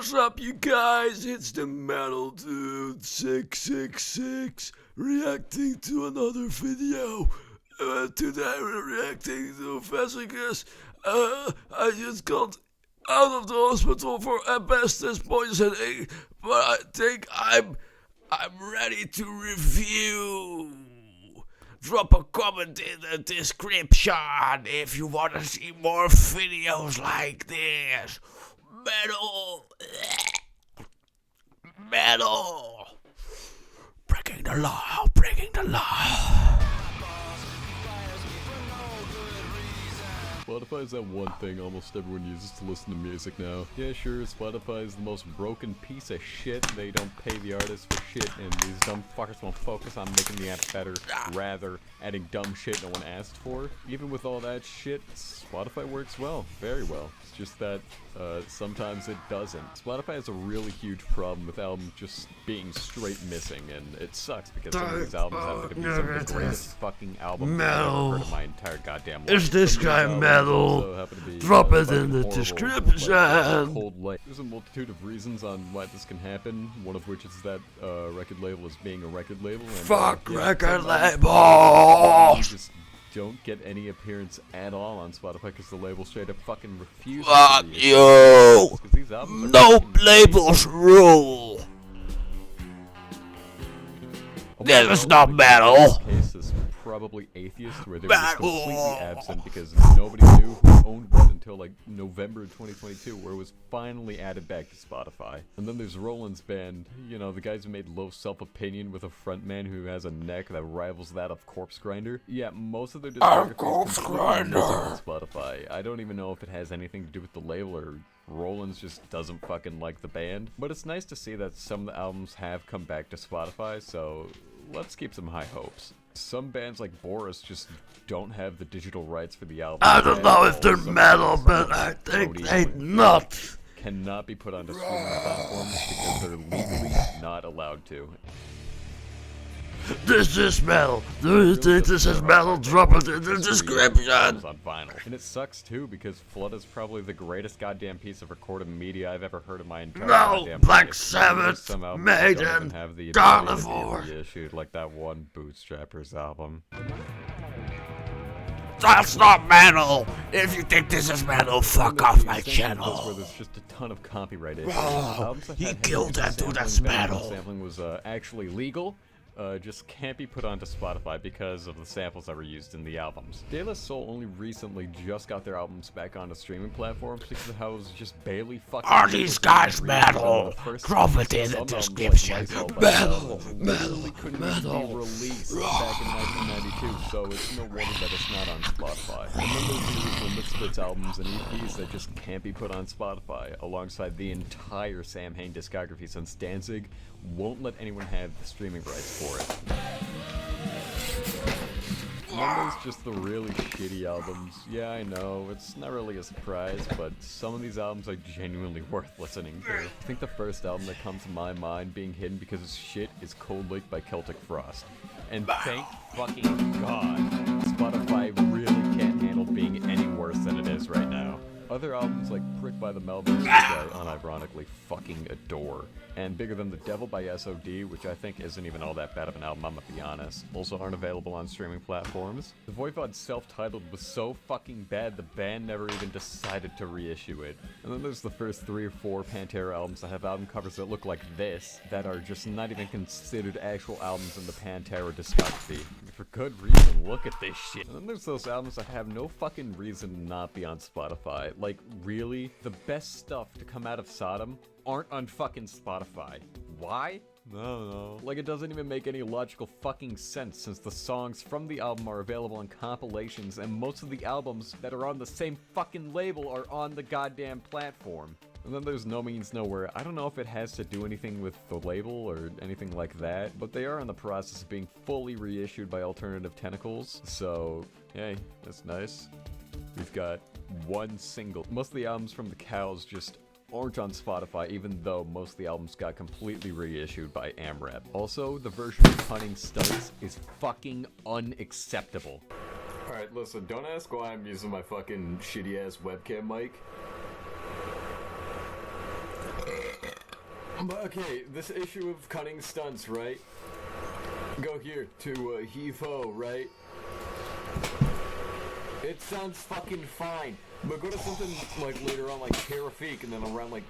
What's up, you guys? It's the METALDUDE666 reacting to another video. Today we're reacting to Fezzicus. I just got out of the hospital for asbestos poisoning, but I think I'm ready to review. Drop a comment in the description if you want to see more videos like this. Metal. Breaking the law. Spotify is that one thing almost everyone uses to listen to music now. Yeah, sure, Spotify is the most broken piece of shit. They don't pay the artists for shit, and these dumb fuckers won't focus on making the app better, rather adding dumb shit no one asked for. Even with all that shit, Spotify works well, very well. It's just that sometimes it doesn't. Spotify has a really huge problem with albums just being straight missing, and it sucks because some of these albums happen to be some of the greatest fucking albums I've ever heard in my entire goddamn life. Is this guy Metal? Drop it in the description. There's a multitude of reasons on why this can happen, one of which is that record label is being a record label. And, Fuck record labels! Just don't get any appearance at all on Spotify because the label straight up fucking refuses. Fuck you! No labels rule! This is not metal! Probably atheist, where they were just completely absent because nobody knew who owned what until like November 2022, where it was finally added back to Spotify. And then there's Roland's band, you know, the guys who made Low Self-Opinion with a frontman who has a neck that rivals that of Corpse Grinder. Yeah, most of their discography is completely on Spotify. I don't even know if it has anything to do with the label or Roland's just doesn't fucking like the band. But it's nice to see that some of the albums have come back to Spotify, so let's keep some high hopes. Some bands like Boris just don't have the digital rights for the album. I don't know if they're metal, but I think they not. Cannot be put onto streaming platforms because they're legally not allowed to. This is metal. Do you think this is metal? Drop it in the description. On vinyl. And it sucks too because Flood is probably the greatest goddamn piece of recorded media I've ever heard in my entire goddamn Black life. Sabbath, Maiden, have the Carnivore. Reissued like that one Bootstrappers album. That's not metal! If you think this is metal, fuck off my channel. Where there's just a ton of copyright issues. He killed that dude, that's metal. Sampling was actually legal. Just can't be put onto Spotify because of the samples that were used in the albums. De La Soul only recently just got their albums back onto streaming platforms because of how it was just barely fucking... Are these guys metal? Drop it in the description. Metal. Couldn't even be released back in 1992, so it's no wonder that it's not on Spotify. And then there's the original Misfits albums and EPs that just can't be put on Spotify, alongside the entire Sam Hain discography, since Danzig won't let anyone have the streaming rights for it. And then there's just the really shitty albums. Yeah, I know, it's not really a surprise, but some of these albums are genuinely worth listening to. I think the first album that comes to my mind being hidden because it's shit is Cold Lake by Celtic Frost. And thank fucking God, Spotify really can't handle being any worse than it is right now. Other albums like Prick by the Melvins, which I unironically fucking adore, and Bigger Than the Devil by SOD, which I think isn't even all that bad of an album, I'm gonna be honest, also aren't available on streaming platforms. The Voivod self-titled was so fucking bad the band never even decided to reissue it. And then there's the first 3 or 4 Pantera albums that have album covers that look like this, that are just not even considered actual albums in the Pantera discography. For good reason, look at this shit. And then there's those albums that have no fucking reason to not be on Spotify. Like, really? The best stuff to come out of Sodom aren't on fucking Spotify. Why? No. Like, it doesn't even make any logical fucking sense, since the songs from the album are available on compilations, and most of the albums that are on the same fucking label are on the goddamn platform. And then there's No Means Nowhere. I don't know if it has to do anything with the label or anything like that, but they are in the process of being fully reissued by Alternative Tentacles, so hey, that's nice. We've got one single. Most of the albums from the Cows just aren't on Spotify, even though most of the albums got completely reissued by AMRAP. Also, the version of Cunning Stunts is fucking unacceptable. Alright, listen, don't ask why I'm using my fucking shitty ass webcam mic. But okay, this issue of cutting stunts, right? Go here to Heave-Ho, right? It sounds fucking fine. But go to something like later on, like Terrifique, and then around like